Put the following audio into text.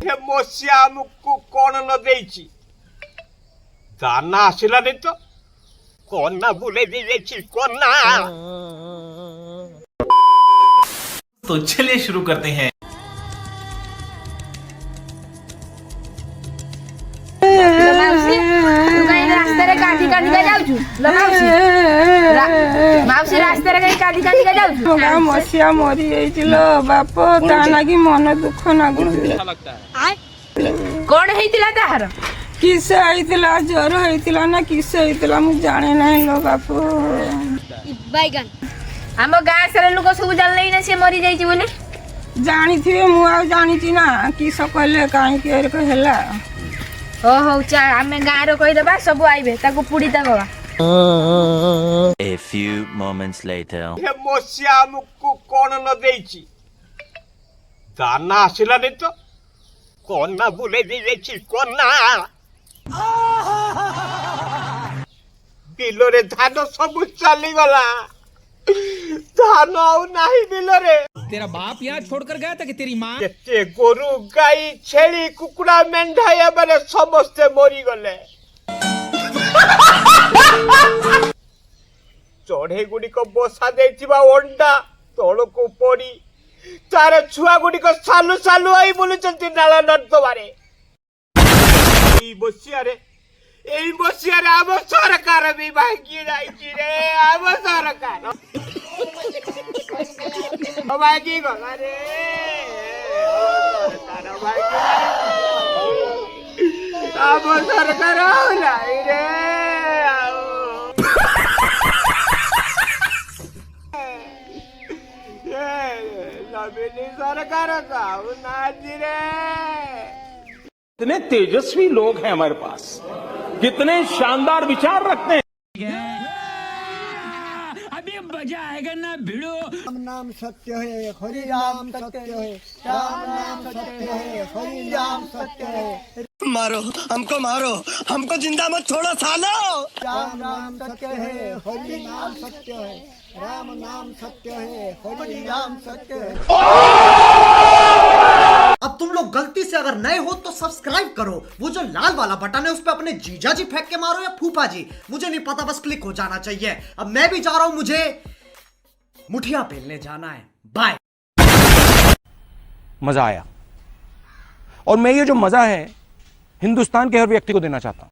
ମସିଆ ଆମକୁ କଣ ନ ଦେଇଛି ଦାନା ଆସିଲାନି ତ କନା ବୁଲେଇ ଦେଇଯାଇଛି କନା। तो चलिए शुरू करते हैं। मसीहा मरी जाइलो बाप ता लागी मन दुख नागुची। कौन हेतिला ताहार किस आइतिला ज्वर होइतिला ना किस होइतिला मु जाने नाही लो बाप। बैगन हम गाँ सारा लोक सब जानले ना से मरी जाइछि बोले जानी थिबे मु आ जानी छि ना किस कहले काहे के रे कहला। ओ हो चा हमें गाँ रो कहि देबा सब आइबे ताको पुडी देबा। A few moments later. ମସିଆ ଆମକୁ କଣ ନ ଦେଇଛି ଦାନା ଆସିଲାନି ତ କନା ବୁଲେଇ ଦେଇଯାଇଛି କନା। ବିଲରେ ଧାନ ସବୁ ଚାଲିଗଲା ଧାନ ଆଉ ନାହିଁ ବିଲରେ। तेरा बाप यहाँ छोड़कर गया था कि तेरी माँ? କେତେ ଗୋରୁ ଗାଈ ଛେଳି କୁକୁଡ଼ା ମେଣ୍ଢା ଏମାନେ ସମସ୍ତେ ମରିଗଲେ। ଚଢେଇ ଗୁଡିକ ବସା ଦେଇଥିବା ଅଣ୍ଡା ତଳକୁ ପଡି ତାର ଛୁଆ ଗୁଡିକ ସାଲୁ ସାଲୁ ହୋଇ ବୁଲୁଛନ୍ତି ନାଳ ନର୍ଦ୍ଦମାରେ। ଏଇ ବସିଆରେ ଆମ ସରକାର ବି ଭାଙ୍ଗି ଯାଇଛି ରେ। ଆମ ସରକାର ଭାଙ୍ଗି ଗଲା ରେ। ଆମ ସରକାର ଆଉ ନାହିଁ ରେ। सरकार कितने तेजस्वी लोग हैं हमारे पास, कितने शानदार विचार रखते हैं। अभी मजा आएगा ना भिड़ो। राम नाम सत्य है, हरि नाम सत्य है, राम नाम सत्य है, हरि नाम सत्य है। मारो हमको जिंदा मत छोड़ो सालो। राम नाम सत्य है, हरि नाम सत्य है, राम नाम सत्य है, हरि नाम सत्य है। अब तुम लोग गलती से अगर नए हो तो सब्सक्राइब करो, वो जो लाल वाला बटन है उस पे अपने जीजा जी फेंक के मारो या फूफा जी, मुझे नहीं पता, बस क्लिक हो जाना चाहिए। अब मैं भी जा रहा हूं, मुझे मुठिया पेलने जाना है। बाय। मजा आया और मैं ये जो मजा है हिंदुस्तान के हर व्यक्ति को देना चाहता हूं।